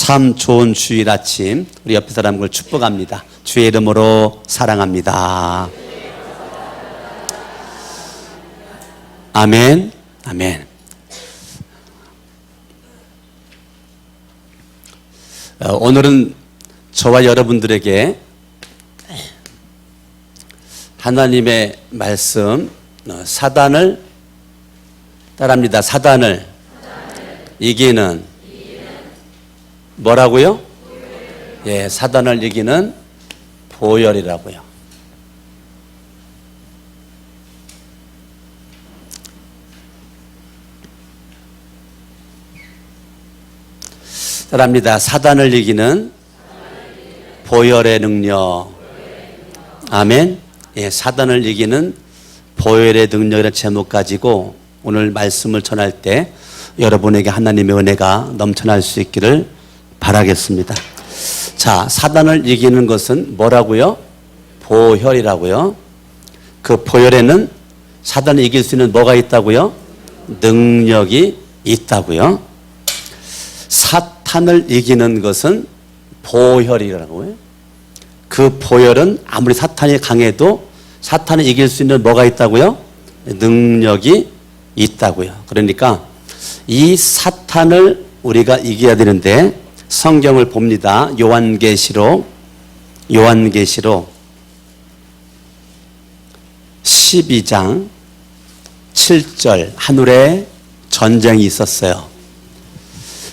참 좋은 주일 아침 우리 옆에 사람을 축복합니다. 주의 이름으로 사랑합니다. 아멘. 아멘. 오늘은 저와 여러분들에게 하나님의 말씀 사단을 따라합니다. 사단을 이기는 뭐라고요? 예, 사단을 이기는 보혈이라고요. 따라합니다. 사단을 이기는 보혈의 능력. 아멘. 예, 사단을 이기는 보혈의 능력이라는 제목 가지고 오늘 말씀을 전할 때 여러분에게 하나님의 은혜가 넘쳐날 수 있기를 바라겠습니다. 자, 사단을 이기는 것은 뭐라고요? 보혈이라고요. 그 보혈에는 사단을 이길 수 있는 뭐가 있다고요? 능력이 있다고요. 사탄을 이기는 것은 보혈이라고요. 그 보혈은 아무리 사탄이 강해도 사탄을 이길 수 있는 뭐가 있다고요? 능력이 있다고요. 그러니까 이 사탄을 우리가 이겨야 되는데 성경을 봅니다. 요한계시록 12장 7절 하늘에 전쟁이 있었어요.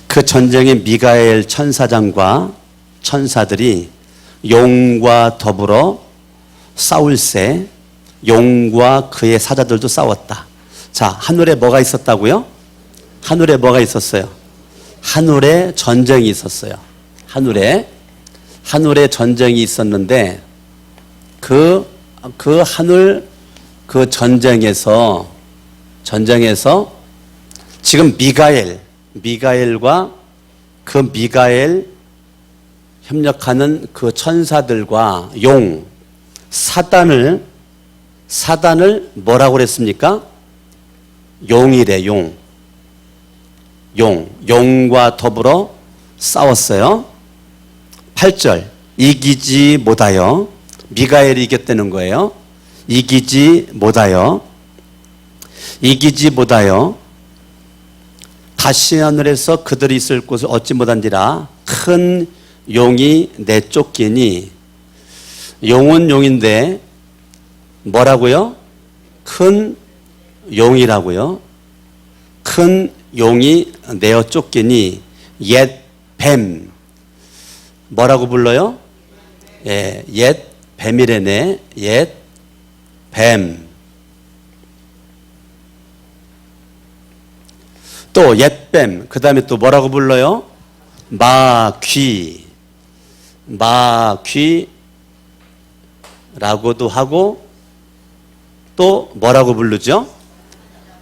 그 전쟁에 미가엘 천사장과 천사들이 용과 더불어 싸울세 용과 그의 사자들도 싸웠다. 자, 하늘에 뭐가 있었다고요? 하늘에 뭐가 있었어요? 하늘에 전쟁이 있었어요. 하늘에 전쟁이 있었는데 그 하늘 그 전쟁에서 지금 미가엘과 그 미가엘 협력하는 그 천사들과 용 사단을 뭐라고 그랬습니까? 용이래. 용과 더불어 싸웠어요. 8절 이기지 못하여 미가엘이 이겼다는 거예요. 이기지 못하여 다시 하늘에서 그들이 있을 곳을 얻지 못한지라 큰 용이 내쫓기니 용은 용인데 뭐라고요? 큰 용이라고요. 큰 용이 내어 쫓기니 옛 뱀 뭐라고 불러요? 예, 옛 뱀이래네. 옛 뱀. 또 옛 뱀. 그 다음에 또 뭐라고 불러요? 마귀라고도 하고 또 뭐라고 부르죠?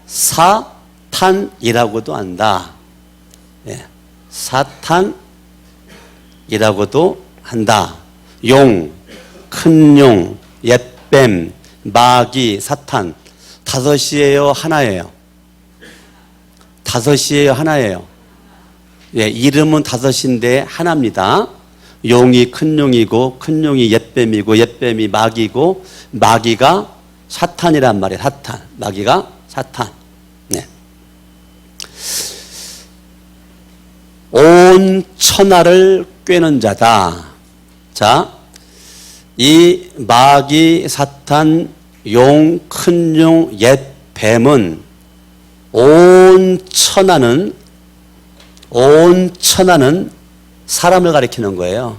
사탄이라고도 한다. 예, 사탄이라고도 한다. 용, 큰 용, 옛뱀, 마귀, 사탄. 다섯이에요, 하나예요? 다섯이에요, 하나예요? 예, 이름은 다섯인데 하나입니다. 용이 큰 용이고 큰 용이 옛뱀이고 옛뱀이 마귀고 마귀가 사탄이란 말이에요. 사탄. 마귀가 사탄. 네. 온 천하를 꿰는 자다. 자, 이 마귀, 사탄, 용, 큰 용, 옛 뱀은 온 천하는 사람을 가리키는 거예요.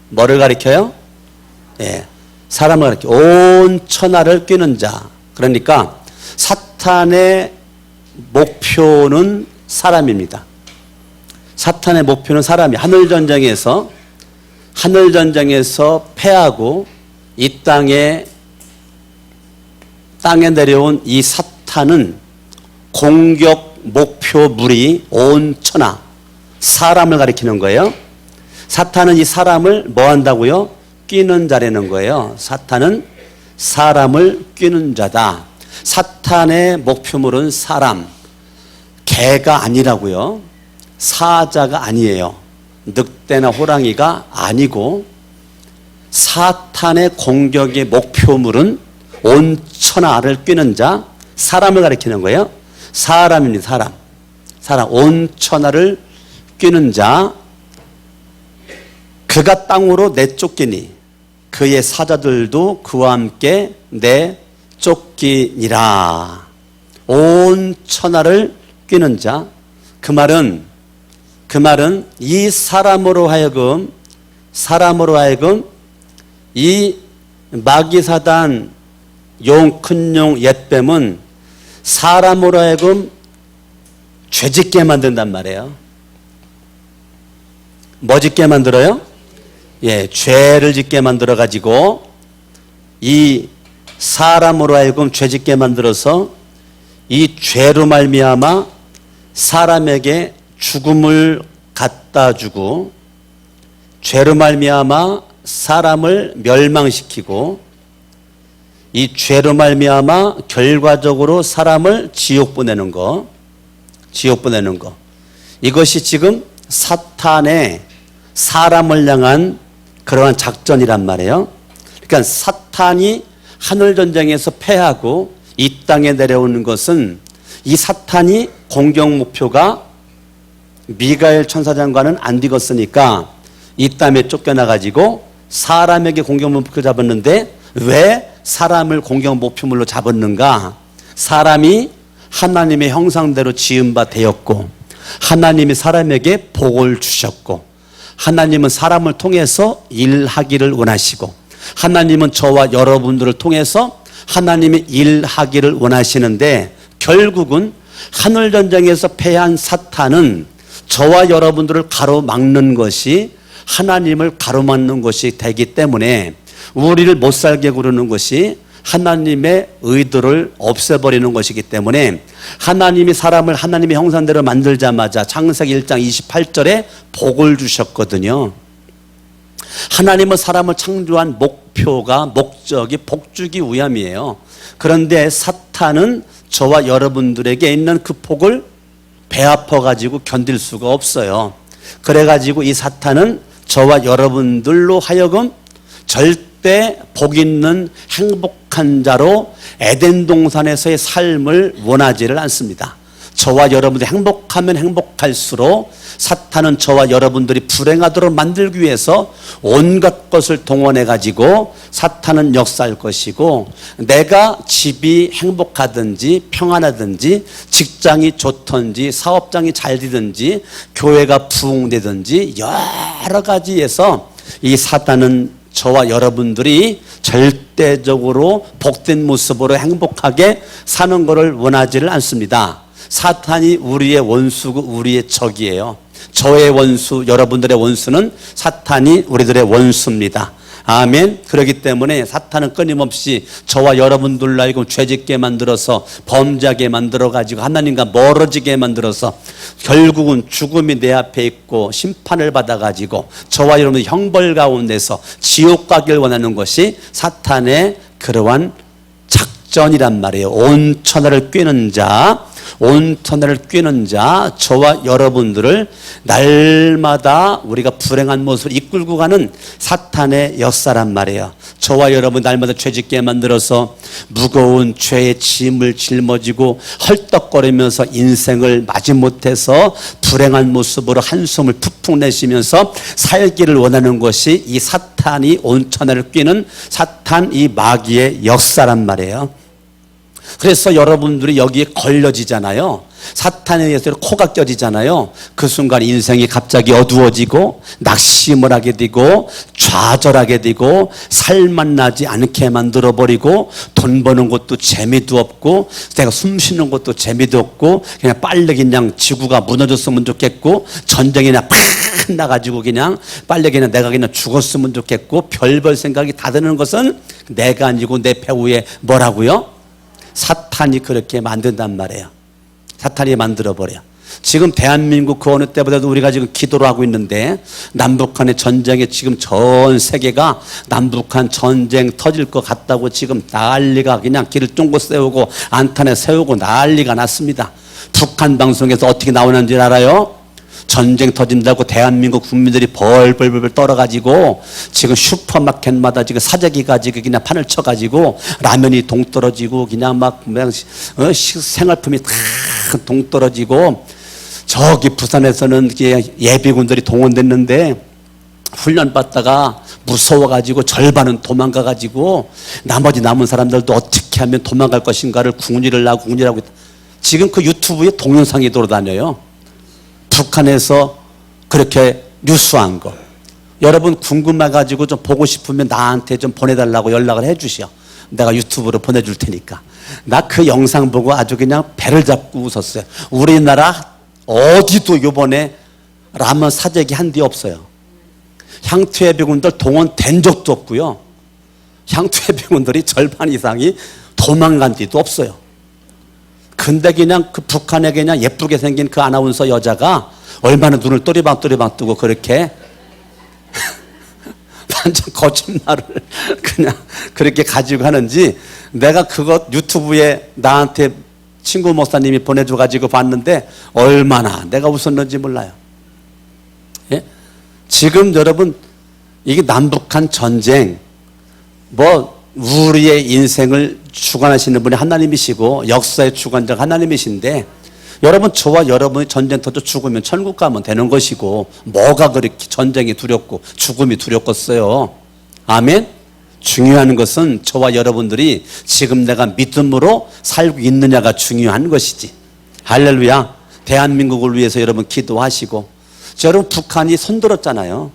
뭐를 가리켜요? 예, 사람을 가리켜. 온 천하를 꿰는 자. 그러니까 사탄의 목표는 사람입니다. 사탄의 목표는 사람이 하늘전쟁에서 패하고 이 땅에 내려온 이 사탄은 공격 목표물이 온 천하 사람을 가리키는 거예요. 사탄은 이 사람을 뭐 한다고요? 꿰는 자라는 거예요. 사탄은 사람을 꿰는 자다. 사탄의 목표물은 사람, 개가 아니라고요. 사자가 아니에요. 늑대나 호랑이가 아니고 사탄의 공격의 목표물은 온 천하를 꿰는 자, 사람을 가리키는 거예요. 사람입니다. 사람 온 천하를 꿰는 자, 그가 땅으로 내쫓기니 그의 사자들도 그와 함께 내쫓기니라. 온 천하를 꿰는 자, 그 말은 이 사람으로 하여금 이 마귀사단 용, 큰 용, 옛뱀은 사람으로 하여금 죄짓게 만든단 말이에요. 뭐 짓게 만들어요? 예, 죄를 짓게 만들어 가지고 이 사람으로 하여금 죄짓게 만들어서 이 죄로 말미암아 사람에게 죽음을 갖다 주고 죄로 말미암아 사람을 멸망시키고 이 죄로 말미암아 결과적으로 사람을 지옥 보내는 거. 이것이 지금 사탄의 사람을 향한 그러한 작전이란 말이에요. 그러니까 사탄이 하늘전쟁에서 패하고 이 땅에 내려오는 것은 이 사탄이 공격 목표가 미가엘 천사장과는 안 되겠으니까 이 땅에 쫓겨나가지고 사람에게 공격 목표 잡았는데 왜 사람을 공격 목표물로 잡았는가? 사람이 하나님의 형상대로 지은 바 되었고 하나님이 사람에게 복을 주셨고 하나님은 사람을 통해서 일하기를 원하시고 하나님은 저와 여러분들을 통해서 하나님이 일하기를 원하시는데 결국은 하늘전쟁에서 패한 사탄은 저와 여러분들을 가로막는 것이 하나님을 가로막는 것이 되기 때문에 우리를 못살게 구르는 것이 하나님의 의도를 없애버리는 것이기 때문에 하나님이 사람을 하나님의 형상대로 만들자마자 창세기 1장 28절에 복을 주셨거든요. 하나님은 사람을 창조한 목적이 복 주기 위함이에요. 그런데 사탄은 저와 여러분들에게 있는 그 복을 배아파 가지고 견딜 수가 없어요. 그래가지고 이 사탄은 저와 여러분들로 하여금 절대 복 있는 행복한 자로 에덴 동산에서의 삶을 원하지를 않습니다. 저와 여러분들이 행복하면 행복할수록 사탄은 저와 여러분들이 불행하도록 만들기 위해서 온갖 것을 동원해 가지고 사탄은 역사할 것이고 내가 집이 행복하든지 평안하든지 직장이 좋든지 사업장이 잘 되든지 교회가 부흥되든지 여러 가지에서 이 사탄은 저와 여러분들이 절대적으로 복된 모습으로 행복하게 사는 것을 원하지를 않습니다. 사탄이 우리의 원수고 우리의 적이에요. 저의 원수, 여러분들의 원수는 사탄이 우리들의 원수입니다. 아멘. 그렇기 때문에 사탄은 끊임없이 저와 여러분들로 하여금 죄짓게 만들어서 범죄하게 만들어가지고 하나님과 멀어지게 만들어서 결국은 죽음이 내 앞에 있고 심판을 받아가지고 저와 여러분들 형벌 가운데서 지옥 가길 원하는 것이 사탄의 그러한 작전이란 말이에요. 온 천하를 꿰는 자, 저와 여러분들을 날마다 우리가 불행한 모습을 이끌고 가는 사탄의 역사란 말이에요. 저와 여러분 날마다 죄짓게 만들어서 무거운 죄의 짐을 짊어지고 헐떡거리면서 인생을 마지못해서 불행한 모습으로 한숨을 푹푹 내쉬면서 살기를 원하는 것이 이 사탄이 온 천하를 꿰는 사탄 이 마귀의 역사란 말이에요. 그래서 여러분들이 여기에 걸려지잖아요. 사탄에 의해서 코가 껴지잖아요. 그 순간 인생이 갑자기 어두워지고 낙심을 하게 되고 좌절하게 되고 살만 나지 않게 만들어버리고 돈 버는 것도 재미도 없고 내가 숨 쉬는 것도 재미도 없고 그냥 빨리 그냥 지구가 무너졌으면 좋겠고 전쟁이나 팍 나가지고 그냥 빨리 그냥 내가 그냥 죽었으면 좋겠고 별별 생각이 다 드는 것은 내가 아니고 내 배후에 뭐라고요? 사탄이 그렇게 만든단 말이에요. 사탄이 만들어버려. 지금 대한민국 그 어느 때보다도 우리가 지금 기도를 하고 있는데 남북한의 전쟁에 지금 전 세계가 남북한 전쟁 터질 것 같다고 지금 난리가 그냥 길을 쫑긋 세우고 안탄에 세우고 난리가 났습니다. 북한 방송에서 어떻게 나오는지 알아요? 전쟁 터진다고 대한민국 국민들이 벌벌벌 떨어가지고 지금 슈퍼마켓마다 지금 사재기 가지고 그냥 판을 쳐가지고 라면이 동떨어지고 그냥 막 생활품이 다 동떨어지고 저기 부산에서는 예비군들이 동원됐는데 훈련 받다가 무서워가지고 절반은 도망가가지고 나머지 남은 사람들도 어떻게 하면 도망갈 것인가를 궁리를 하고 있다. 지금 그 유튜브에 동영상이 돌아다녀요. 북한에서 그렇게 뉴스한 거. 여러분 궁금해가지고 좀 보고 싶으면 나한테 좀 보내달라고 연락을 해주시오. 내가 유튜브로 보내줄 테니까. 나 그 영상 보고 아주 그냥 배를 잡고 웃었어요. 우리나라 어디도 요번에 라면 사재기 한 대 없어요. 향투예비군들 동원된 적도 없고요. 향투예비군들이 절반 이상이 도망간 데도 없어요. 근데 그냥 그 북한에 그냥 예쁘게 생긴 그 아나운서 여자가 얼마나 눈을 또리방또리방 뜨고 그렇게 완전 거짓말을 그냥 그렇게 가지고 하는지 내가 그것 유튜브에 나한테 친구 목사님이 보내줘가지고 봤는데 얼마나 내가 웃었는지 몰라요. 예? 지금 여러분 이게 남북한 전쟁 뭐 우리의 인생을 주관하시는 분이 하나님이시고 역사의 주관자가 하나님이신데 여러분 저와 여러분이 전쟁터져 죽으면 천국 가면 되는 것이고 뭐가 그렇게 전쟁이 두렵고 죽음이 두렵겠어요. 아멘. 중요한 것은 저와 여러분들이 지금 내가 믿음으로 살고 있느냐가 중요한 것이지. 할렐루야. 대한민국을 위해서 여러분 기도하시고 여러분 북한이 손들었잖아요.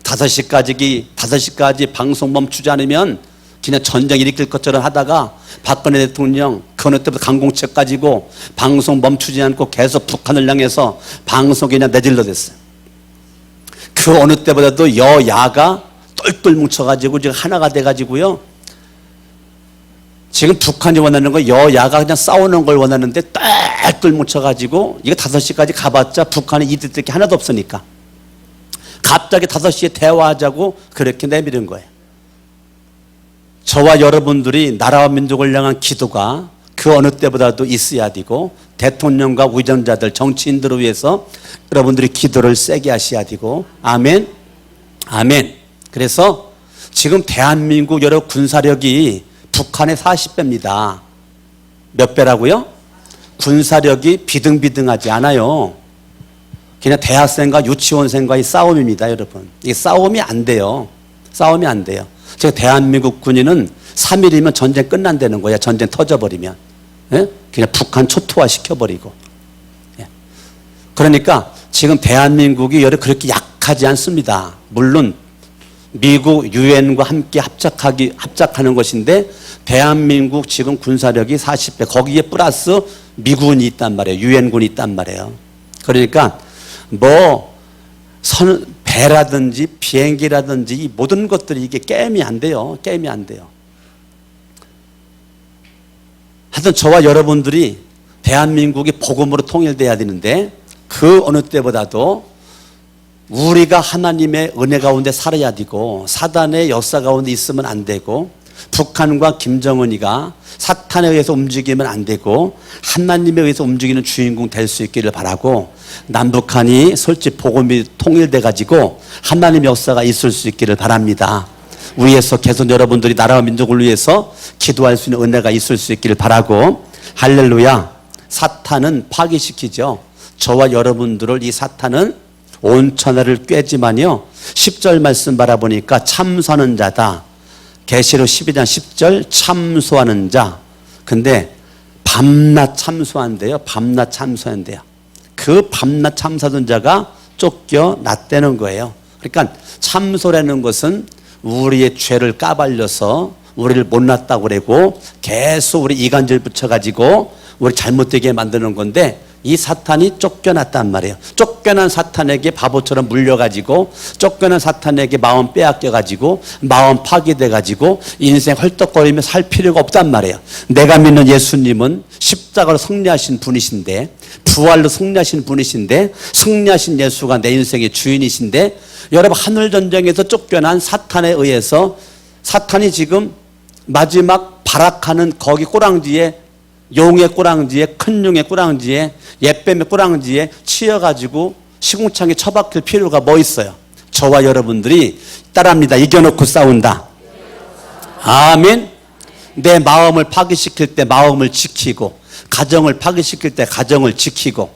5시까지 방송 멈추지 않으면 그냥 전쟁 일으킬 것처럼 하다가 박근혜 대통령 그느 때부터 강공책 가지고 방송 멈추지 않고 계속 북한을 향해서 방송 그냥 내질러댔어요. 그 어느 때보다도 여야가 똘똘 뭉쳐가지고 지금 하나가 돼가지고요. 지금 북한이 원하는 거 여야가 그냥 싸우는 걸 원하는데 똘똘 뭉쳐가지고 이거 5시까지 가봤자 북한이 이득될 게 하나도 없으니까 갑자기 5시에 대화하자고 그렇게 내밀은 거예요. 저와 여러분들이 나라와 민족을 향한 기도가 그 어느 때보다도 있어야 되고 대통령과 위정자들 정치인들을 위해서 여러분들이 기도를 세게 하셔야 되고 아멘. 아멘. 그래서 지금 대한민국 여러 군사력이 북한의 40배입니다. 몇 배라고요? 군사력이 비등비등하지 않아요. 그냥 대학생과 유치원생과의 싸움입니다, 여러분. 이게 싸움이 안 돼요. 싸움이 안 돼요. 제가 대한민국 군인은 3일이면 전쟁 끝난다는 거야. 전쟁 터져버리면. 예? 그냥 북한 초토화 시켜버리고. 예. 그러니까 지금 대한민국이 여러 그렇게 약하지 않습니다. 물론 미국 유엔과 함께 합작하는 것인데 대한민국 지금 군사력이 40배 거기에 플러스 미군이 있단 말이에요. 유엔군이 있단 말이에요. 그러니까 뭐 배라든지 비행기라든지 이 모든 것들이 이게 게임이 안 돼요. 게임이 안 돼요. 하여튼 저와 여러분들이 대한민국이 복음으로 통일돼야 되는데 그 어느 때보다도 우리가 하나님의 은혜 가운데 살아야 되고 사단의 역사 가운데 있으면 안 되고 북한과 김정은이가 사탄에 의해서 움직이면 안 되고 하나님에 의해서 움직이는 주인공 될 수 있기를 바라고 남북한이 솔직히 복음이 통일돼 가지고 하나님의 역사가 있을 수 있기를 바랍니다. 위에서 계속 여러분들이 나라와 민족을 위해서 기도할 수 있는 은혜가 있을 수 있기를 바라고 할렐루야. 사탄은 파괴시키죠. 저와 여러분들을 이 사탄은 온 천하를 꿰지만요 10절 말씀 바라보니까 참소하는 자다. 계시록 12장 10절 참소하는 자. 근데 밤낮 참소한대요. 밤낮 참소한대요. 그 밤낮 참소하던 자가 쫓겨났다는 거예요. 그러니까 참소라는 것은 우리의 죄를 까발려서 우리를 못났다고 그러고 계속 우리 이간질 붙여가지고 우리 잘못되게 만드는 건데 이 사탄이 쫓겨났단 말이에요. 쫓겨난 사탄에게 바보처럼 물려가지고 쫓겨난 사탄에게 마음 빼앗겨가지고 마음 파괴돼가지고 인생 헐떡거리며 살 필요가 없단 말이에요. 내가 믿는 예수님은 십자가로 승리하신 분이신데 부활로 승리하신 분이신데 승리하신 예수가 내 인생의 주인이신데 여러분 하늘전쟁에서 쫓겨난 사탄에 의해서 사탄이 지금 마지막 발악하는 거기 꼬랑지에 용의 꼬랑지에 큰 용의 꼬랑지에 옛뱀의 꼬랑지에 치여가지고 시궁창에 처박힐 필요가 뭐 있어요? 저와 여러분들이 따라합니다. 이겨놓고 싸운다. 아멘. 내 마음을 파괴시킬 때 마음을 지키고, 가정을 파괴시킬 때 가정을 지키고,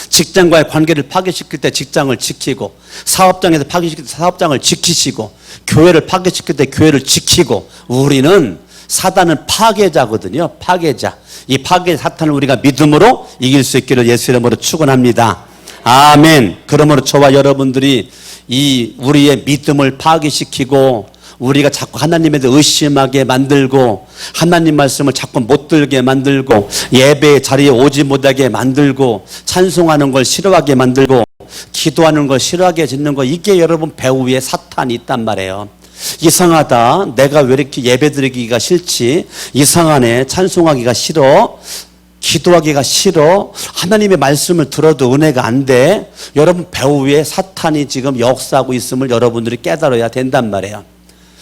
직장과의 관계를 파괴시킬 때 직장을 지키고, 사업장에서 파괴시킬 때 사업장을 지키시고, 교회를 파괴시킬 때 교회를 지키고. 우리는 사단은 파괴자거든요. 파괴자. 이 파괴 사탄을 우리가 믿음으로 이길 수 있기를 예수 이름으로 축원합니다. 아멘. 그러므로 저와 여러분들이 이 우리의 믿음을 파괴시키고, 우리가 자꾸 하나님에 대해 의심하게 만들고, 하나님 말씀을 자꾸 못 들게 만들고, 예배의 자리에 오지 못하게 만들고, 찬송하는 걸 싫어하게 만들고, 기도하는 걸 싫어하게 짓는 거, 이게 여러분 배후에 사탄이 있단 말이에요. 이상하다. 내가 왜 이렇게 예배드리기가 싫지? 이상하네. 찬송하기가 싫어. 기도하기가 싫어. 하나님의 말씀을 들어도 은혜가 안 돼. 여러분 배후에 사탄이 지금 역사하고 있음을 여러분들이 깨달아야 된단 말이에요.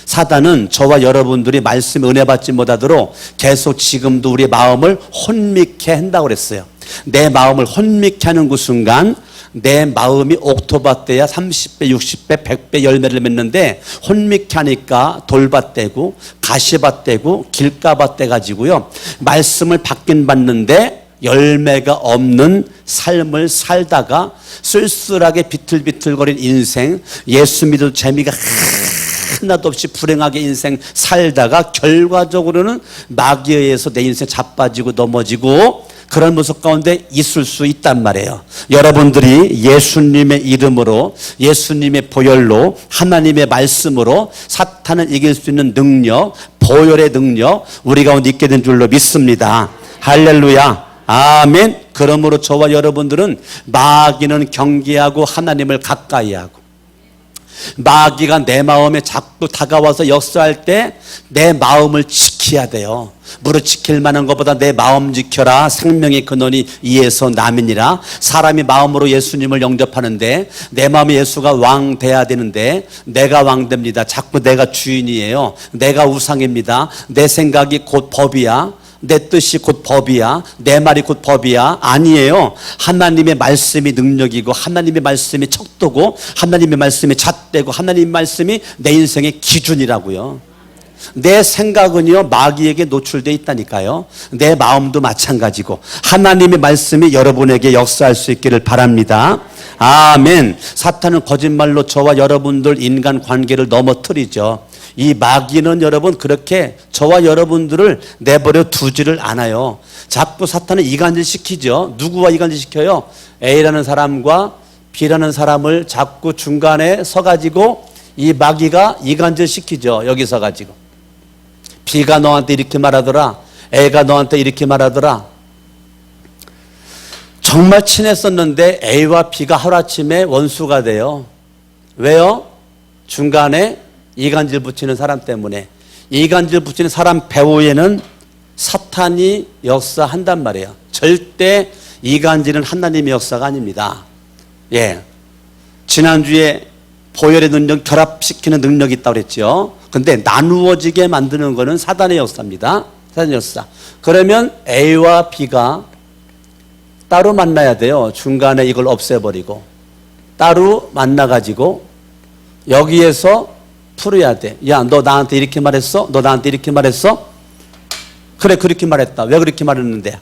사단은 저와 여러분들이 말씀 은혜 받지 못하도록 계속 지금도 우리의 마음을 혼미케 한다고 그랬어요. 내 마음을 혼미케 하는 그 순간 내 마음이 옥토밭 때야 30배, 60배, 100배 열매를 맺는데, 혼미케 하니까 돌밭 되고 가시밭 되고 길가밭 돼 가지고요, 말씀을 받긴 받는데 열매가 없는 삶을 살다가 쓸쓸하게 비틀비틀거린 인생, 예수 믿어도 재미가 하나도 없이 불행하게 인생 살다가 결과적으로는 마귀에 의해서 내 인생 자빠지고 넘어지고, 그런 모습 가운데 있을 수 있단 말이에요. 여러분들이 예수님의 이름으로, 예수님의 보혈로, 하나님의 말씀으로 사탄을 이길 수 있는 능력, 보혈의 능력 우리 가운데 있게 된 줄로 믿습니다. 할렐루야. 아멘. 그러므로 저와 여러분들은 마귀는 경계하고 하나님을 가까이 하고, 마귀가 내 마음에 자꾸 다가와서 역사할 때 내 마음을 지켜야 돼요. 무릇 지킬 만한 것보다 내 마음 지켜라. 생명의 근원이 이에서 남이니라. 사람이 마음으로 예수님을 영접하는데 내 마음에 예수가 왕 돼야 되는데 내가 왕 됩니다. 자꾸 내가 주인이에요. 내가 우상입니다. 내 생각이 곧 법이야. 내 뜻이 곧 법이야. 내 말이 곧 법이야. 아니에요. 하나님의 말씀이 능력이고, 하나님의 말씀이 척도고, 하나님의 말씀이 잣대고, 하나님의 말씀이 내 인생의 기준이라고요. 내 생각은요 마귀에게 노출되어 있다니까요. 내 마음도 마찬가지고, 하나님의 말씀이 여러분에게 역사할 수 있기를 바랍니다. 아멘. 사탄은 거짓말로 저와 여러분들 인간 관계를 넘어뜨리죠. 이 마귀는 여러분 그렇게 저와 여러분들을 내버려 두지를 않아요. 자꾸 사탄은 이간질 시키죠. 누구와 이간질 시켜요? A라는 사람과 B라는 사람을 자꾸 중간에 서가지고 이 마귀가 이간질 시키죠. 여기 서가지고 B가 너한테 이렇게 말하더라, A가 너한테 이렇게 말하더라. 정말 친했었는데 A와 B가 하루아침에 원수가 돼요. 왜요? 중간에 이간질 붙이는 사람 때문에. 이간질 붙이는 사람 배후에는 사탄이 역사한단 말이에요. 절대 이간질은 하나님의 역사가 아닙니다. 예. 지난주에 보혈의 능력, 결합시키는 능력이 있다고 그랬죠. 근데 나누어지게 만드는 거는 사단의 역사입니다. 사단의 역사. 그러면 A와 B가 따로 만나야 돼요. 중간에 이걸 없애버리고 따로 만나가지고 여기에서 풀어야 돼. 야, 너 나한테 이렇게 말했어? 너 나한테 이렇게 말했어? 그래, 그렇게 말했다. 왜 그렇게 말했는데?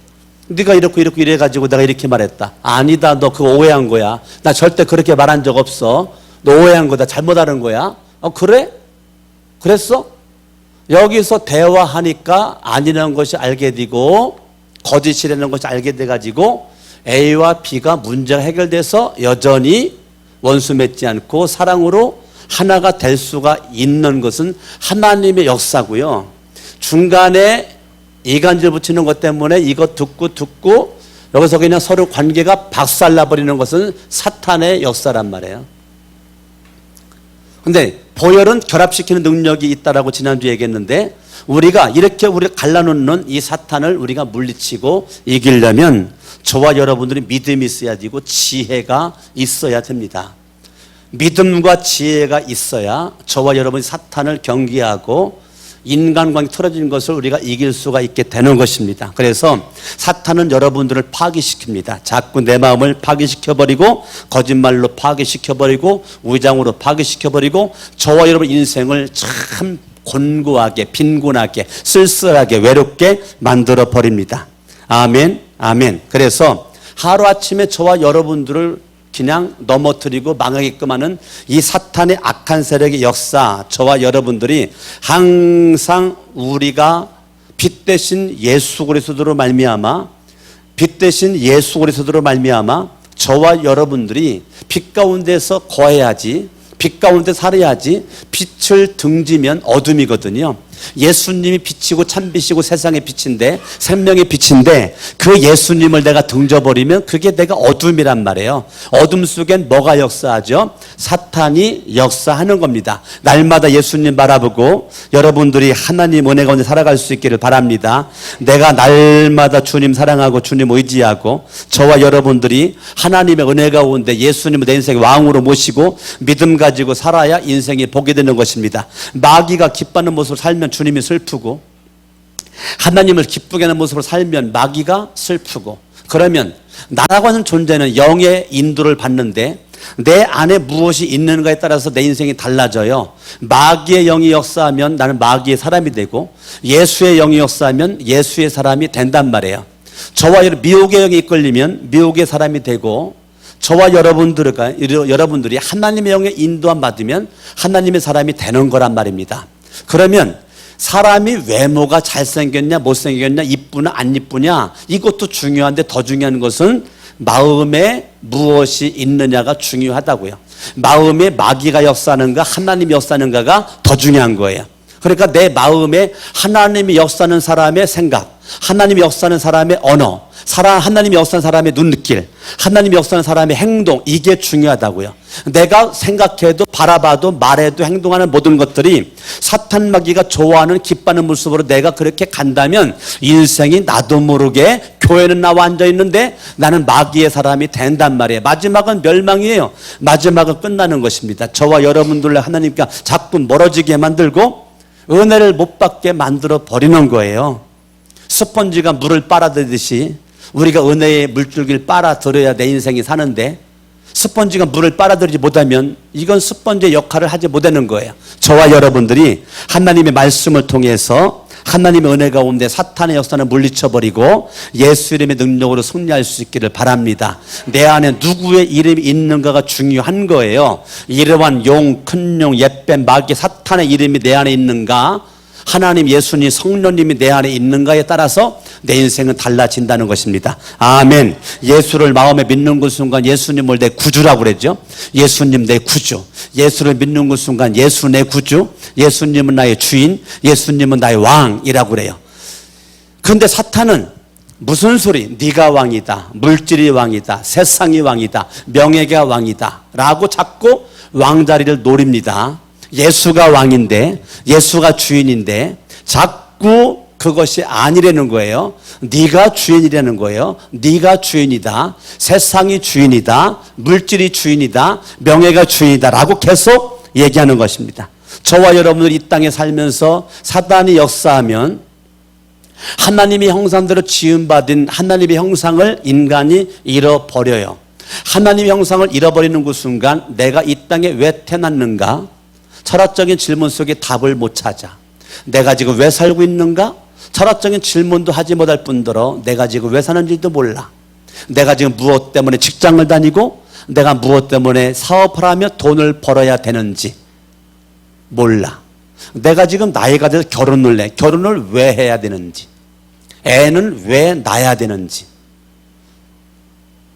네가 이렇게 이래가지고 내가 이렇게 말했다. 아니다, 너 그거 오해한 거야. 나 절대 그렇게 말한 적 없어. 너 오해한 거다. 잘못 알은 거야. 그래? 그랬어? 여기서 대화하니까 아니라는 것이 알게 되고 거짓이라는 것이 알게 돼가지고 A와 B가 문제가 해결돼서 여전히 원수 맺지 않고 사랑으로 하나가 될 수가 있는 것은 하나님의 역사고요. 중간에 이간질 붙이는 것 때문에 이거 듣고 여기서 그냥 서로 관계가 박살나버리는 것은 사탄의 역사란 말이에요. 근데 보혈은 결합시키는 능력이 있다라고 지난주에 얘기했는데, 우리가 갈라놓는 이 사탄을 우리가 물리치고 이기려면 저와 여러분들이 믿음이 있어야 되고 지혜가 있어야 됩니다. 믿음과 지혜가 있어야 저와 여러분이 사탄을 경계하고 인간관계 틀어진 것을 우리가 이길 수가 있게 되는 것입니다. 그래서 사탄은 여러분들을 파괴시킵니다. 자꾸 내 마음을 파괴시켜버리고 거짓말로 파괴시켜버리고 위장으로 파괴시켜버리고 저와 여러분 인생을 참 곤고하게 빈곤하게 쓸쓸하게 외롭게 만들어 버립니다. 아멘 아멘. 그래서 하루아침에 저와 여러분들을 그냥 넘어뜨리고 망하게끔 하는 이 사탄의 악한 세력의 역사, 저와 여러분들이 항상 우리가 빛 대신 예수 그리스도로 말미암아 빛 대신 예수 그리스도로 말미암아 저와 여러분들이 빛 가운데서 거해야지, 빛 가운데 살아야지. 빛을 등지면 어둠이거든요. 예수님이 빛이고 참빛이고 세상의 빛인데 생명의 빛인데 그 예수님을 내가 등져버리면 그게 내가 어둠이란 말이에요. 어둠 속엔 뭐가 역사하죠? 사탄이 역사하는 겁니다. 날마다 예수님 바라보고 여러분들이 하나님 은혜 가운데 살아갈 수 있기를 바랍니다. 내가 날마다 주님 사랑하고 주님 의지하고 저와 여러분들이 하나님의 은혜 가운데 예수님을 내 인생의 왕으로 모시고 믿음 가지고 살아야 인생이 복이 되는 것입니다. 마귀가 기뻐하는 모습을 살면 주님이 슬프고 하나님을 기쁘게 하는 모습으로 살면 마귀가 슬프고, 그러면 나라고 하는 존재는 영의 인도를 받는데 내 안에 무엇이 있는가에 따라서 내 인생이 달라져요. 마귀의 영이 역사하면 나는 마귀의 사람이 되고 예수의 영이 역사하면 예수의 사람이 된단 말이에요. 저와 미혹의 영이 이끌리면 미혹의 사람이 되고 저와 여러분들이 하나님의 영의 인도함 받으면 하나님의 사람이 되는 거란 말입니다. 그러면 사람이 외모가 잘생겼냐 못생겼냐 이쁘냐 안 이쁘냐 이것도 중요한데 더 중요한 것은 마음에 무엇이 있느냐가 중요하다고요. 마음에 마귀가 역사하는가 하나님이 역사하는가가 더 중요한 거예요. 그러니까 내 마음에 하나님이 역사하는 사람의 생각, 하나님이 역사하는 사람의 언어, 하나님이 역사하는 사람의 눈길, 하나님이 역사하는 사람의 행동, 이게 중요하다고요. 내가 생각해도 바라봐도 말해도 행동하는 모든 것들이 사탄 마귀가 좋아하는 기뻐하는 모습으로 내가 그렇게 간다면 인생이 나도 모르게 교회는 나와 앉아있는데 나는 마귀의 사람이 된단 말이에요. 마지막은 멸망이에요. 마지막은 끝나는 것입니다. 저와 여러분들과 하나님과 자꾸 멀어지게 만들고 은혜를 못 받게 만들어 버리는 거예요. 스펀지가 물을 빨아들이듯이 우리가 은혜의 물줄기를 빨아들여야 내 인생이 사는데 스펀지가 물을 빨아들이지 못하면 이건 스펀지의 역할을 하지 못하는 거예요. 저와 여러분들이 하나님의 말씀을 통해서 하나님의 은혜 가운데 사탄의 역사는 물리쳐버리고 예수 이름의 능력으로 승리할 수 있기를 바랍니다. 내 안에 누구의 이름이 있는가가 중요한 거예요. 이러한 용, 큰 용, 옛뱀, 마귀, 사탄의 이름이 내 안에 있는가, 하나님, 예수님, 성령님이 내 안에 있는가에 따라서 내 인생은 달라진다는 것입니다. 아멘. 예수를 마음에 믿는 그 순간 예수님을 내 구주라고 그랬죠. 예수님 내 구주. 예수를 믿는 그 순간 예수 내 구주, 예수님은 나의 주인, 예수님은 나의 왕이라고 그래요. 그런데 사탄은 무슨 소리? 네가 왕이다, 물질이 왕이다, 세상이 왕이다, 명예가 왕이다 라고 자꾸 왕자리를 노립니다. 예수가 왕인데, 예수가 주인인데 자꾸 그것이 아니라는 거예요. 네가 주인이라는 거예요. 네가 주인이다, 세상이 주인이다, 물질이 주인이다, 명예가 주인이다 라고 계속 얘기하는 것입니다. 저와 여러분들 이 땅에 살면서 사단이 역사하면 하나님의 형상대로 지음받은 하나님의 형상을 인간이 잃어버려요. 하나님의 형상을 잃어버리는 그 순간 내가 이 땅에 왜 태어났는가? 철학적인 질문 속에 답을 못 찾아. 내가 지금 왜 살고 있는가? 철학적인 질문도 하지 못할 뿐더러 내가 지금 왜 사는지도 몰라. 내가 지금 무엇 때문에 직장을 다니고 내가 무엇 때문에 사업을 하며 돈을 벌어야 되는지 몰라. 내가 지금 나이가 돼서 결혼을 해. 결혼을 왜 해야 되는지, 애는 왜 낳아야 되는지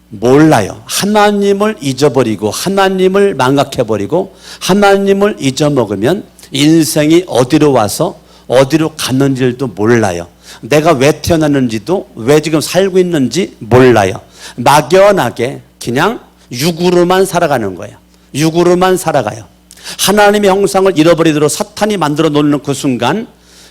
몰라요. 하나님을 잊어버리고 하나님을 망각해버리고 하나님을 잊어먹으면 인생이 어디로 와서 어디로 갔는지도 몰라요. 내가 왜 태어났는지도 왜 지금 살고 있는지 몰라요. 막연하게 그냥 육으로만 살아가는 거예요. 육으로만 살아가요. 하나님의 형상을 잃어버리도록 사탄이 만들어 놓는 그 순간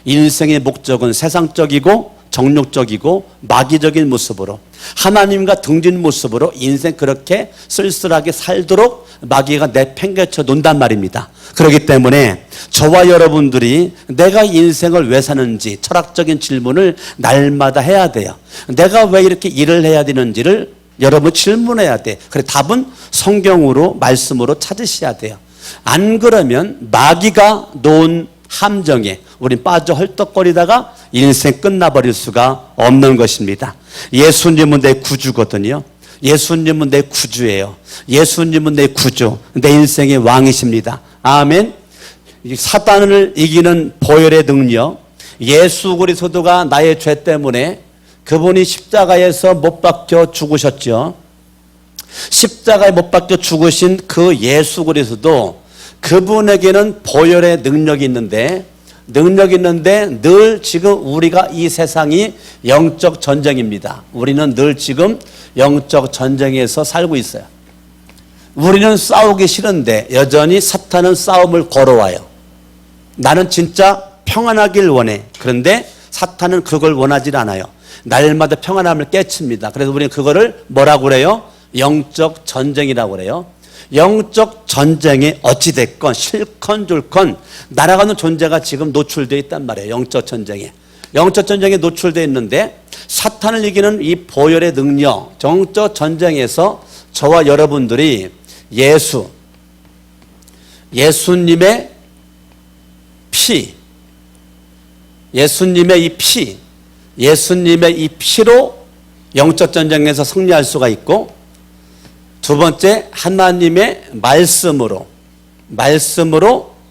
인생의 목적은 세상적이고 정욕적이고 마귀적인 모습으로 하나님과 등진 모습으로 인생 그렇게 쓸쓸하게 살도록 마귀가 내팽개쳐 논단 말입니다. 그렇기 때문에 저와 여러분들이 내가 인생을 왜 사는지 철학적인 질문을 날마다 해야 돼요. 내가 왜 이렇게 일을 해야 되는지를 여러분 질문해야 돼. 그래 답은 성경으로 말씀으로 찾으셔야 돼요. 안 그러면 마귀가 놓은 함정에 우린 빠져 헐떡거리다가 인생 끝나버릴 수가 없는 것입니다. 예수님은 내 구주거든요. 예수님은 내 구주예요. 예수님은 내 구주, 내 인생의 왕이십니다. 아멘. 사단을 이기는 보혈의 능력, 예수 그리스도가 나의 죄 때문에 그분이 십자가에서 못 박혀 죽으셨죠. 십자가에 못 박혀 죽으신 그 예수 그리스도, 그분에게는 보혈의 능력이 있는데 늘 지금 우리가 이 세상이 영적 전쟁입니다. 우리는 늘 지금 영적 전쟁에서 살고 있어요. 우리는 싸우기 싫은데 여전히 사탄은 싸움을 걸어와요. 나는 진짜 평안하길 원해. 그런데 사탄은 그걸 원하지 않아요. 날마다 평안함을 깨칩니다. 그래서 우리는 그거를 뭐라고 그래요? 영적 전쟁이라고 그래요. 영적 전쟁에 어찌됐건 싫건 좋건 날아가는 존재가 지금 노출되어 있단 말이에요. 영적 전쟁에. 영적 전쟁에 노출되어 있는데 사탄을 이기는 이 보혈의 능력, 영적 전쟁에서 저와 여러분들이 예수님의 이 피로 영적 전쟁에서 승리할 수가 있고, 두 번째 하나님의 말씀으로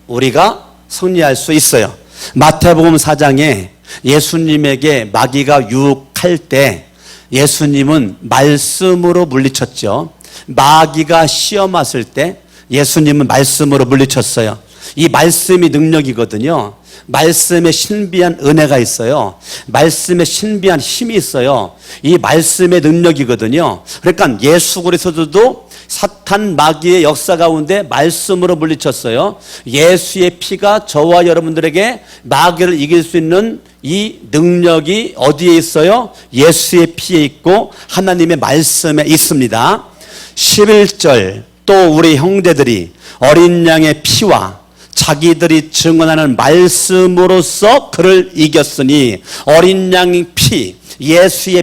우리가 승리할 수 있어요. 마태복음 4장에 예수님에게 마귀가 유혹할 때 예수님은 말씀으로 물리쳤죠. 마귀가 시험 왔을 때 예수님은 말씀으로 물리쳤어요. 이 말씀이 능력이거든요. 말씀에 신비한 은혜가 있어요. 말씀에 신비한 힘이 있어요. 이 말씀의 능력이거든요. 그러니까 예수 그리스도도 사탄 마귀의 역사 가운데 말씀으로 물리쳤어요. 예수의 피가 저와 여러분들에게 마귀를 이길 수 있는 이 능력이 어디에 있어요? 예수의 피에 있고 하나님의 말씀에 있습니다. 11절 또 우리 형제들이 어린 양의 피와 자기들이 증언하는 말씀으로써 그를 이겼으니, 어린 양의 피, 예수의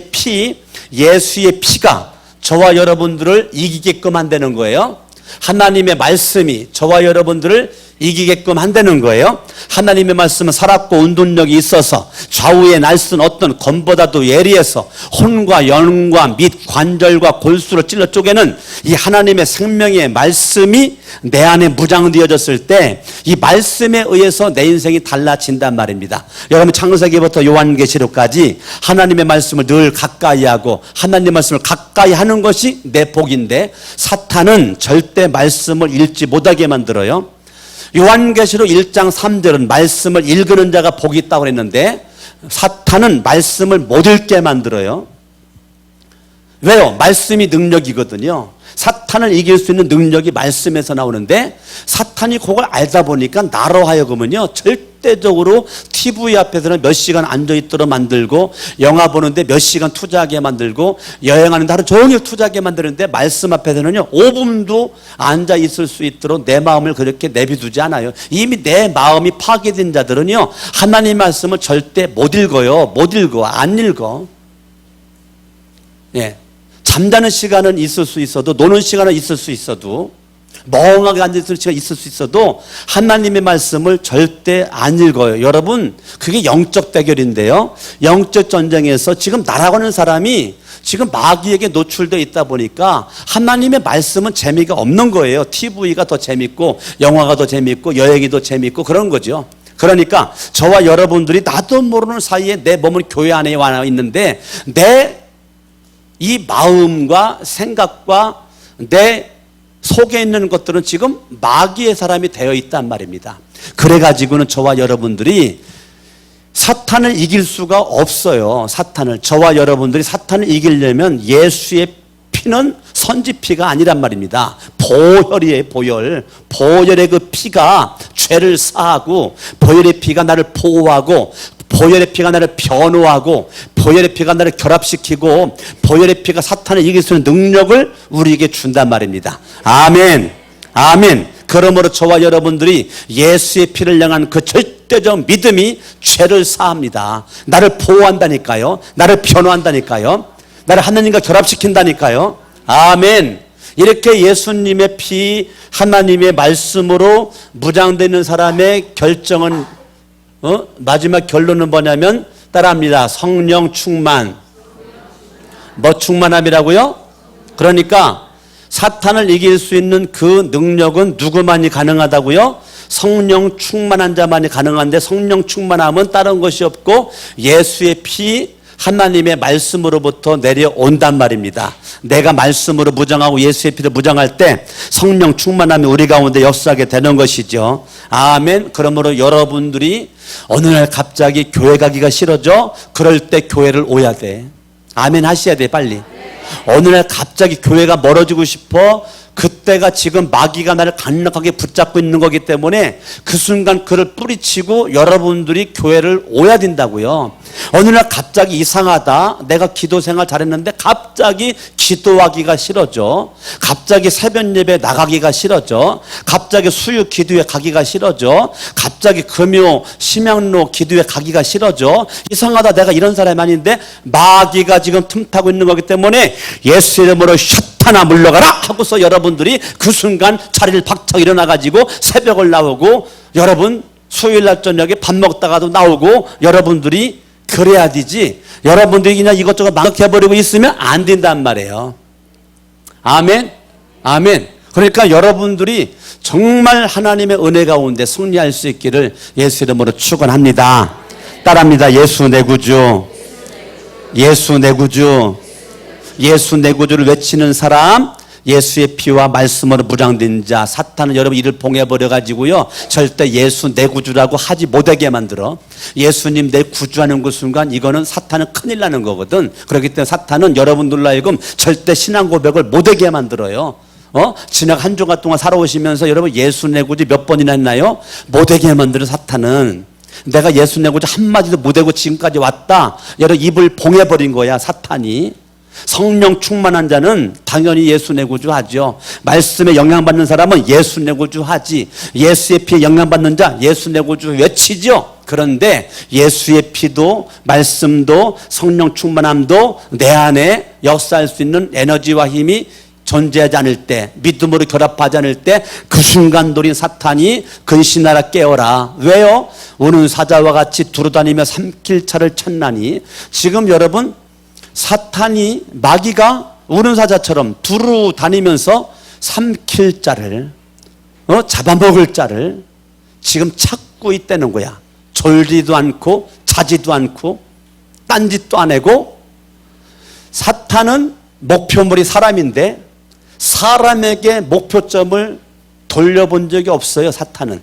피가 저와 여러분들을 이기게끔 한다는 거예요. 하나님의 말씀이 저와 여러분들을 이기게끔 한다는 거예요. 하나님의 말씀은 살았고 운동력이 있어서 좌우에 날선 어떤 검보다도 예리해서 혼과 영과 및 관절과 골수를 찔러 쪼개는 이 하나님의 생명의 말씀이 내 안에 무장되어졌을 때 이 말씀에 의해서 내 인생이 달라진단 말입니다. 여러분 창세기부터 요한계시록까지 하나님의 말씀을 늘 가까이 하고 하나님의 말씀을 가까이 하는 것이 내 복인데, 사탄은 절대 말씀을 읽지 못하게 만들어요. 요한계시록 1장 3절은 말씀을 읽는 자가 복이 있다고 그랬는데 사탄은 말씀을 못 읽게 만들어요. 왜요? 말씀이 능력이거든요. 사탄을 이길 수 있는 능력이 말씀에서 나오는데 사탄이 그걸 알다 보니까 나로 하여금은요 절대적으로 TV 앞에서는 몇 시간 앉아있도록 만들고, 영화 보는데 몇 시간 투자하게 만들고, 여행하는데 하루 종일 투자하게 만드는데 말씀 앞에서는요 5분도 앉아있을 수 있도록 내 마음을 그렇게 내비두지 않아요. 이미 내 마음이 파괴된 자들은요 하나님 말씀을 절대 못 읽어요. 안 읽어. 예. 잠자는 시간은 있을 수 있어도, 노는 시간은 있을 수 있어도, 멍하게 앉아있을 시간이 있을 수 있어도 하나님의 말씀을 절대 안 읽어요. 여러분, 그게 영적 대결인데요. 영적 전쟁에서 지금 날아가는 사람이 지금 마귀에게 노출되어 있다 보니까 하나님의 말씀은 재미가 없는 거예요. TV가 더 재밌고 영화가 더 재밌고 여행이 더 재밌고 그런 거죠. 그러니까 저와 여러분들이 나도 모르는 사이에 내 몸은 교회 안에 와 있는데 내 이 마음과 생각과 내 속에 있는 것들은 지금 마귀의 사람이 되어 있단 말입니다. 그래가지고는 저와 여러분들이 사탄을 이길 수가 없어요. 저와 여러분들이 사탄을 이기려면 예수의 피는 선지피가 아니란 말입니다. 보혈이에요. 보혈의 그 피가 죄를 사하고, 보혈의 피가 나를 보호하고, 보혈의 피가 나를 변호하고 보혈의 피가 나를 결합시키고 보혈의 피가 사탄을 이길 수 있는 능력을 우리에게 준단 말입니다. 아멘. 아멘. 그러므로 저와 여러분들이 예수의 피를 향한 그 절대적 믿음이 죄를 사합니다. 나를 보호한다니까요. 나를 변호한다니까요. 나를 하나님과 결합시킨다니까요. 아멘. 이렇게 예수님의 피, 하나님의 말씀으로 무장되는 사람의 결정은 마지막 결론은 뭐냐면 따라합니다. 성령 충만. 뭐 충만함이라고요? 그러니까 사탄을 이길 수 있는 그 능력은 누구만이 가능하다고요? 성령 충만한 자만이 가능한데 성령 충만함은 다른 것이 없고 예수의 피, 하나님의 말씀으로부터 내려온단 말입니다. 내가 말씀으로 무장하고 예수의 피를 무장할 때 성령 충만함이 우리 가운데 역사하게 되는 것이죠. 아멘. 그러므로 여러분들이 어느 날 갑자기 교회 가기가 싫어져? 그럴 때 교회를 오야 돼. 아멘 하셔야 돼 빨리. 어느 날 갑자기 교회가 멀어지고 싶어? 그때가 지금 마귀가 나를 강력하게 붙잡고 있는 거기 때문에 그 순간 그를 뿌리치고 여러분들이 교회를 오야 된다고요. 어느 날 갑자기 이상하다. 내가 기도 생활 잘했는데 갑자기 기도하기가 싫어져. 갑자기 새벽 예배 나가기가 싫어져. 갑자기 수요 기도에 가기가 싫어져. 갑자기 금요 심양로 기도에 가기가 싫어져. 이상하다. 내가 이런 사람이 아닌데 마귀가 지금 틈타고 있는 거기 때문에 예수 이름으로 샷하나 물러가라 하고서 여러분들이 그 순간 자리를 박차고 일어나가지고 새벽을 나오고 여러분 수요일날 저녁에 밥 먹다가도 나오고 여러분들이 그래야 되지. 여러분들이 그냥 이것저것 막 해버리고 있으면 안 된단 말이에요. 아멘. 아멘. 그러니까 여러분들이 정말 하나님의 은혜 가운데 승리할 수 있기를 예수 이름으로 축원합니다. 따라합니다. 예수 내 구주. 예수 내 구주. 예수 내 구주를 외치는 사람, 예수의 피와 말씀으로 무장된 자. 사탄은 여러분 이를 봉해버려 가지고요 절대 예수 내 구주라고 하지 못하게 만들어. 예수님 내 구주하는 그 순간 이거는 사탄은 큰일 나는 거거든. 그렇기 때문에 사탄은 여러분들로 하여금 절대 신앙 고백을 못하게 만들어요. 지난 한 주간 동안 살아오시면서 여러분 예수 내 구주 몇 번이나 했나요? 못하게 만들어 사탄은. 내가 예수 내 구주 한마디도 못하고 지금까지 왔다. 여러분 입을 봉해버린 거야 사탄이. 성령 충만한 자는 당연히 예수 내 구주 하죠. 말씀에 영향받는 사람은 예수 내 구주 하지. 예수의 피에 영향받는 자 예수 내 구주 외치죠. 그런데 예수의 피도 말씀도 성령 충만함도 내 안에 역사할 수 있는 에너지와 힘이 존재하지 않을 때, 믿음으로 결합하지 않을 때 그 순간 노린 사탄이 근신하라 깨어라. 왜요? 우는 사자와 같이 두루다니며 삼킬 차를 찾나니. 지금 여러분 사탄이 마귀가 우는 사자처럼 두루 다니면서 삼킬 자를 잡아먹을 자를 지금 찾고 있다는 거야. 졸지도 않고 자지도 않고 딴짓도 안 하고. 사탄은 목표물이 사람인데 사람에게 목표점을 돌려본 적이 없어요. 사탄은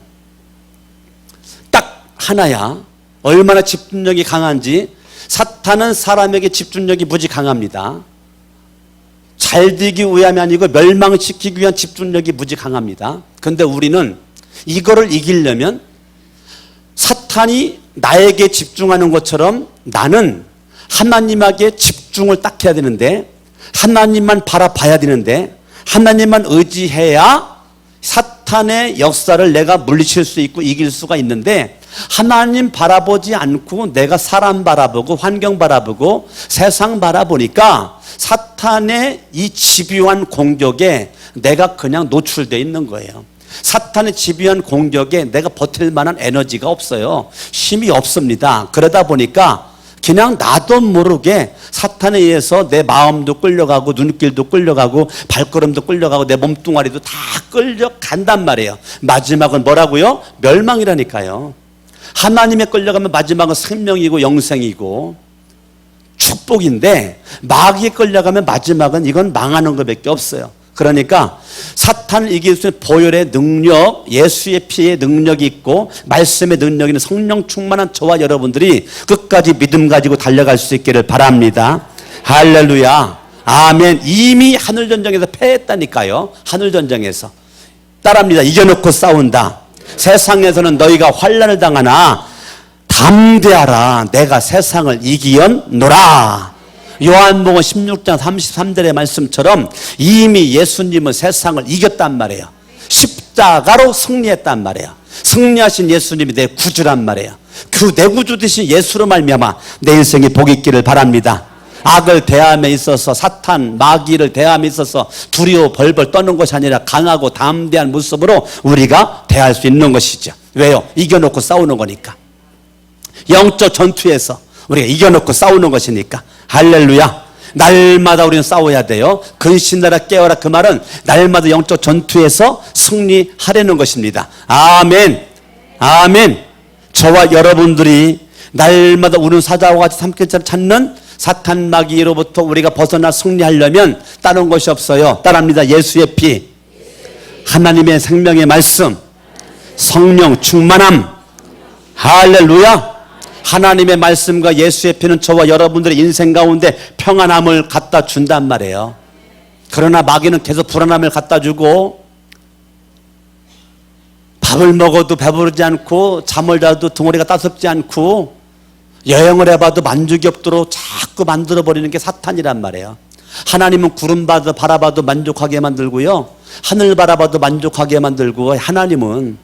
딱 하나야. 얼마나 집중력이 강한지. 사탄은 사람에게 집중력이 무지 강합니다. 잘 되기 위함이 아니고 멸망시키기 위한 집중력이 무지 강합니다. 그런데 우리는 이거를 이기려면 사탄이 나에게 집중하는 것처럼 나는 하나님에게 집중을 딱 해야 되는데, 하나님만 바라봐야 되는데, 하나님만 의지해야 사탄의 역사를 내가 물리칠 수 있고 이길 수가 있는데, 하나님 바라보지 않고 내가 사람 바라보고 환경 바라보고 세상 바라보니까 사탄의 이 집요한 공격에 내가 그냥 노출되어 있는 거예요. 사탄의 집요한 공격에 내가 버틸 만한 에너지가 없어요. 힘이 없습니다. 그러다 보니까 그냥 나도 모르게 사탄에 의해서 내 마음도 끌려가고 눈길도 끌려가고 발걸음도 끌려가고 내 몸뚱아리도 다 끌려간단 말이에요. 마지막은 뭐라고요? 멸망이라니까요. 하나님에 끌려가면 마지막은 생명이고 영생이고 축복인데, 마귀에 끌려가면 마지막은 이건 망하는 것밖에 없어요. 그러니까 사탄을 이길 수 있는 보혈의 능력, 예수의 피의 능력이 있고 말씀의 능력이 있는 성령 충만한 저와 여러분들이 끝까지 믿음 가지고 달려갈 수 있기를 바랍니다. 할렐루야. 아멘. 이미 하늘전쟁에서 패했다니까요. 하늘전쟁에서. 따라합니다. 이겨놓고 싸운다. 세상에서는 너희가 환난을 당하나 담대하라. 내가 세상을 이기었노라. 요한복음 16장 33절의 말씀처럼 이미 예수님은 세상을 이겼단 말이에요. 십자가로 승리했단 말이에요. 승리하신 예수님이 내 구주란 말이에요. 그 내 구주 되신 예수로 말미암아 내 인생이 복 있기를 바랍니다. 악을 대함에 있어서, 사탄, 마귀를 대함에 있어서 두려워 벌벌 떠는 것이 아니라 강하고 담대한 모습으로 우리가 대할 수 있는 것이죠. 왜요? 이겨놓고 싸우는 거니까. 영적 전투에서 우리가 이겨놓고 싸우는 것이니까. 할렐루야. 날마다 우리는 싸워야 돼요. 근신하라 깨어라, 그 말은 날마다 영적 전투에서 승리하려는 것입니다. 아멘. 아멘. 저와 여러분들이 날마다 우는 사자와 같이 삼켜자를 찾는 사탄 마귀로부터 우리가 벗어나 승리하려면 다른 것이 없어요. 따라합니다. 예수의 피, 하나님의 생명의 말씀, 성령 충만함. 할렐루야. 하나님의 말씀과 예수의 피는 저와 여러분들의 인생 가운데 평안함을 갖다 준단 말이에요. 그러나 마귀는 계속 불안함을 갖다 주고, 밥을 먹어도 배부르지 않고, 잠을 자도 덩어리가 따숩지 않고, 여행을 해봐도 만족이 없도록 자꾸 만들어버리는 게 사탄이란 말이에요. 하나님은 구름 바라봐도 만족하게 만들고요, 하늘 바라봐도 만족하게 만들고, 하나님은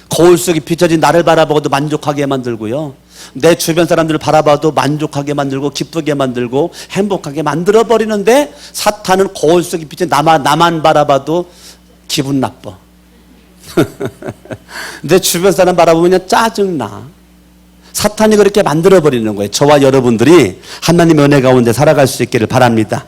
거울 속에 비춰진 나를 바라보고도 만족하게 만들고요, 내 주변 사람들을 바라봐도 만족하게 만들고 기쁘게 만들고 행복하게 만들어버리는데, 사탄은 거울 속에 비춰진 나만 바라봐도 기분 나빠. 내 주변 사람 바라보면 그냥 짜증나. 사탄이 그렇게 만들어버리는 거예요. 저와 여러분들이 하나님의 은혜 가운데 살아갈 수 있기를 바랍니다.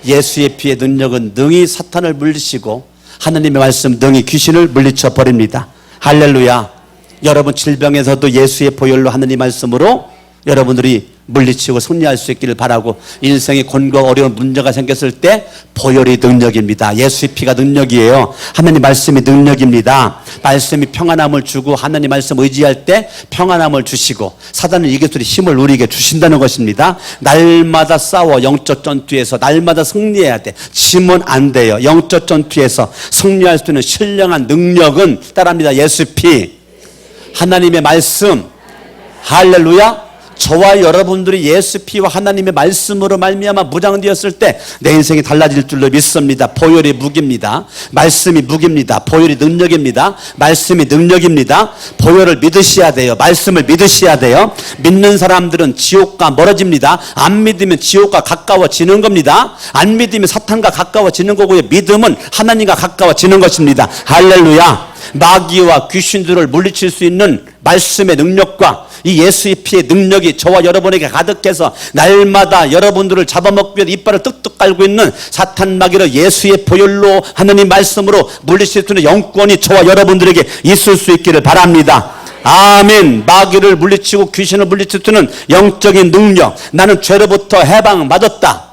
예수의 피의 능력은 능히 사탄을 물리치고, 하나님의 말씀 능히 귀신을 물리쳐 버립니다. 할렐루야. 여러분 질병에서도 예수의 보혈로 하나님 말씀으로 여러분들이 물리치고 승리할 수 있기를 바라고, 인생에 곤고 어려운 문제가 생겼을 때 보혈이 능력입니다. 예수의 피가 능력이에요. 하나님 말씀이 능력입니다. 말씀이 평안함을 주고, 하나님 말씀 의지할 때 평안함을 주시고, 사단은 이게 소리 힘을 누리게 주신다는 것입니다. 날마다 싸워. 영적 전투에서 날마다 승리해야 돼. 지면 안 돼요. 영적 전투에서 승리할 수 있는 신령한 능력은 따라합니다. 예수 피, 하나님의 말씀. 할렐루야. 저와 여러분들이 예수 피와 하나님의 말씀으로 말미암아 무장되었을 때 내 인생이 달라질 줄로 믿습니다. 보혈이 무기입니다. 말씀이 무기입니다. 보혈이 능력입니다. 말씀이 능력입니다. 보혈을 믿으셔야 돼요. 말씀을 믿으셔야 돼요. 믿는 사람들은 지옥과 멀어집니다. 안 믿으면 지옥과 가까워지는 겁니다. 안 믿으면 사탄과 가까워지는 거고요. 믿음은 하나님과 가까워지는 것입니다. 할렐루야. 마귀와 귀신들을 물리칠 수 있는 말씀의 능력과 이 예수의 피의 능력이 저와 여러분에게 가득해서 날마다 여러분들을 잡아먹기 위해 이빨을 뚝뚝 깔고 있는 사탄 마귀를 예수의 보혈로 하나님 말씀으로 물리칠 수 있는 영권이 저와 여러분들에게 있을 수 있기를 바랍니다. 아멘. 마귀를 물리치고 귀신을 물리칠 수 있는 영적인 능력. 나는 죄로부터 해방받았다.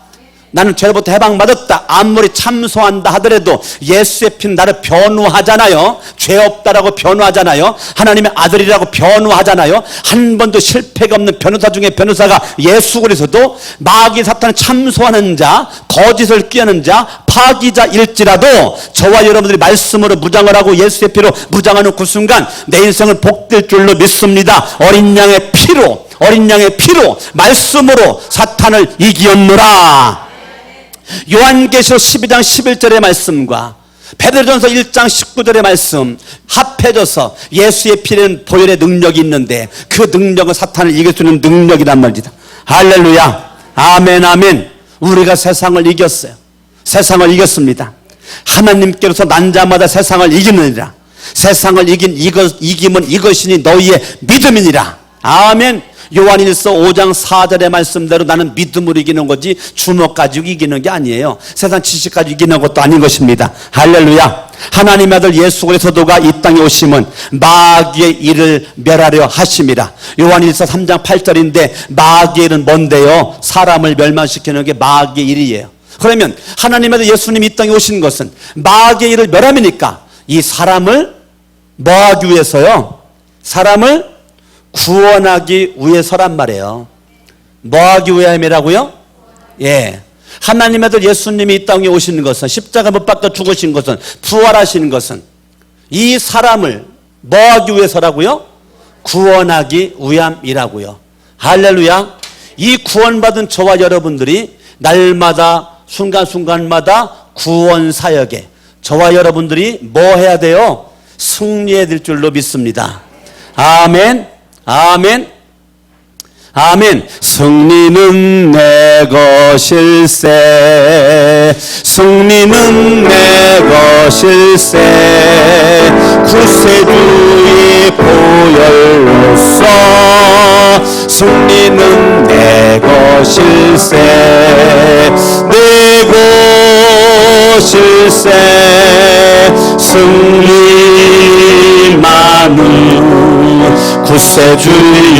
나는 죄로부터 해방받았다. 아무리 참소한다 하더라도 예수의 피는 나를 변호하잖아요. 죄 없다라고 변호하잖아요. 하나님의 아들이라고 변호하잖아요. 한 번도 실패가 없는 변호사 중에 변호사가 예수 그리스도. 마귀 사탄은 참소하는 자, 거짓을 꾀하는 자, 파기자일지라도 저와 여러분들이 말씀으로 무장을 하고 예수의 피로 무장하는 그 순간 내 인생은 복될 줄로 믿습니다. 어린 양의 피로, 어린 양의 피로, 말씀으로 사탄을 이기었노라. 요한계시록 12장 11절의 말씀과 베드로전서 1장 19절의 말씀 합해져서 예수의 피는 보혈의 능력이 있는데, 그 능력은 사탄을 이길 수 있는 능력이란 말입니다. 할렐루야. 아멘. 아멘. 우리가 세상을 이겼어요. 세상을 이겼습니다. 하나님께로서 난 자마다 세상을 이기느니라. 세상을 이김은 이것이니 너희의 믿음이니라. 아멘. 요한일서 5장 4절의 말씀대로 나는 믿음으로 이기는 거지 주먹 가지고 이기는 게 아니에요. 세상 지식 가지고 이기는 것도 아닌 것입니다. 할렐루야. 하나님의 아들 예수 그리스도가 이 땅에 오심은 마귀의 일을 멸하려 하심이라. 요한일서 3장 8절인데 마귀의 일은 뭔데요? 사람을 멸망시키는 게 마귀의 일이에요. 그러면 하나님의 아들 예수님이 이 땅에 오신 것은 마귀의 일을 멸함이니까 이 사람을 뭐 하기 위해서요? 사람을 구원하기 위해서란 말이에요. 뭐 하기 위함이라고요? 예. 하나님의 아들 예수님이 이 땅에 오신 것은, 십자가 못 박혀 죽으신 것은, 부활하시는 것은 이 사람을 뭐 하기 위해서라고요? 구원하기 위함이라고요. 할렐루야. 이 구원받은 저와 여러분들이 날마다 순간순간마다 구원 사역에 저와 여러분들이 뭐 해야 돼요? 승리해야 될 줄로 믿습니다. 아멘. 아멘. 아멘. 승리는 내 것일세. 승리는 내 것일세. 구세주의 보혈로서 승리는 내 것일세. 내 것일세. 승리만은 구세주의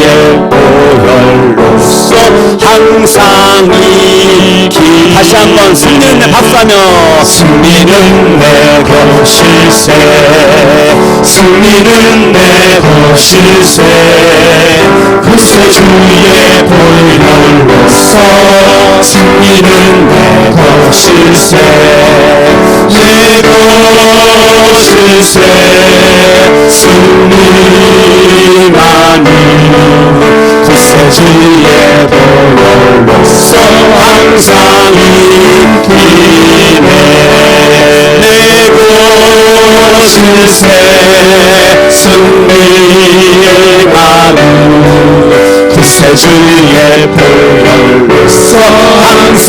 보혈로서 항상 이기. 다시 한번 승리는 내 박수하며. 승리는 내 것일세. 승리는 내 것일세. 구세주의 보혈로서 승리는 내 것일세. 내 것일세. 승리만이 구세주의 보혈로서 항상 이기네. 내 것일세. 승리만이 구세주의 보혈로서 항상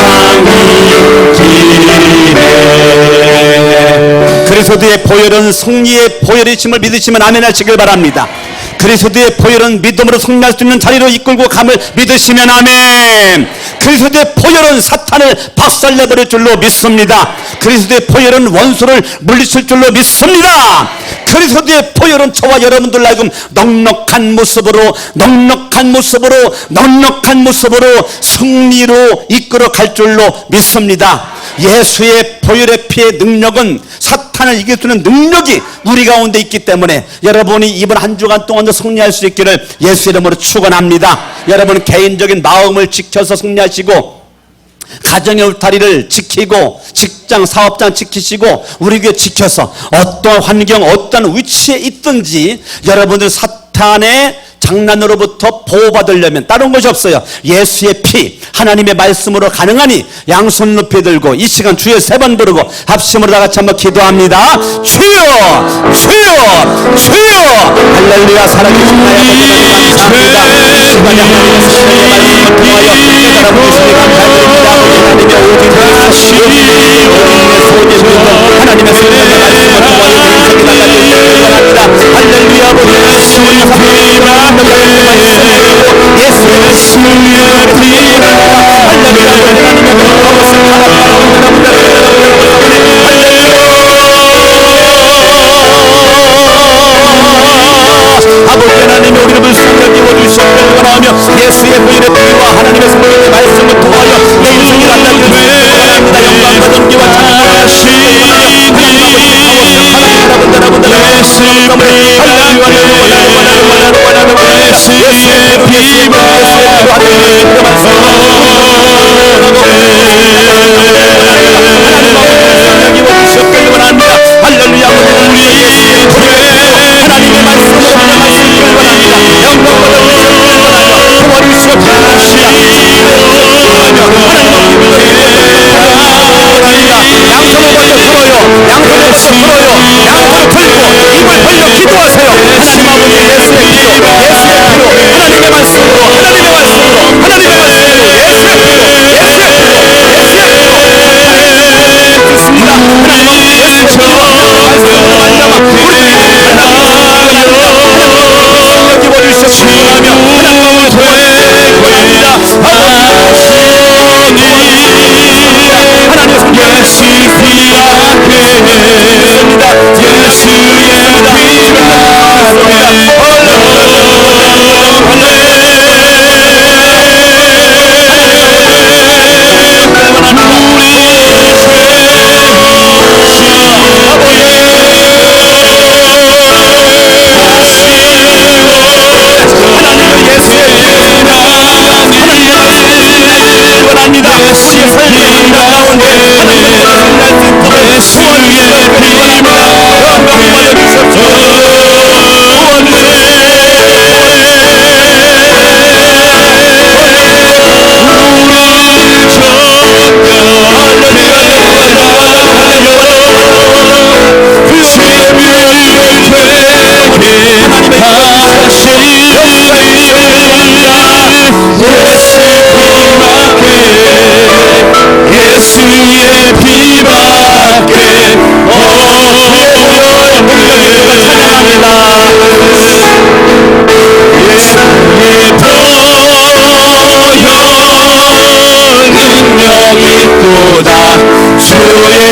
이기네. 그리스도의 보혈은 승리의 보혈이심을 믿으시면 아멘 하시길 바랍니다. 그리스도의 보혈은 믿음으로 승리할 수 있는 자리로 이끌고 감을 믿으시면 아멘. 그리스도의 보혈은 사탄을 박살내버릴 줄로 믿습니다. 그리스도의 보혈은 원수를 물리칠 줄로 믿습니다. 그리스도의 보혈은 저와 여러분들 하여금 넉넉한 모습으로 승리로 이끌어 갈 줄로 믿습니다. 예수의 보혈의 피의 능력은 사탄을 이길 수 있는 능력이 우리 가운데 있기 때문에 여러분이 이번 한 주간 동안도 승리할 수 있기를 예수 이름으로 축원합니다. 여러분 개인적인 마음을 지켜서 승리하시고 가정의 울타리를 지키고 직장 사업장 지키시고 우리 교회 지켜서 어떠한 환경 어떠한 위치에 있든지 여러분들 사탄의 장난으로부터 보호받으려면 다른 것이 없어요. 예수의 피 하나님의 말씀으로 가능하니 양손 높이 들고 이 시간 주여 3번 부르고 합심으로 다 같이 한번 기도합니다. 주여 주여 주여. 할렐루야. 살아계신 하나님 감사합니다. 시간에 하나님의 성령의 말씀을 통하여 깨달아 보시니 감사드립니다. 하나님의 오직 하나님의 성령의 말씀을 통하여 인생이 달라지길 축원합니다. 할렐루야. 예수의 아버지 하나님이 우리를 불쌍히 여겨주시옵소서. 원하며 예수의 보혈의 피와 하나님의 성령의 말씀을 통하여 내 인생이 달라지길 축원합니다. 영광과 존귀와 찬양과 하나님의 말씀으로 예수의 피로 주의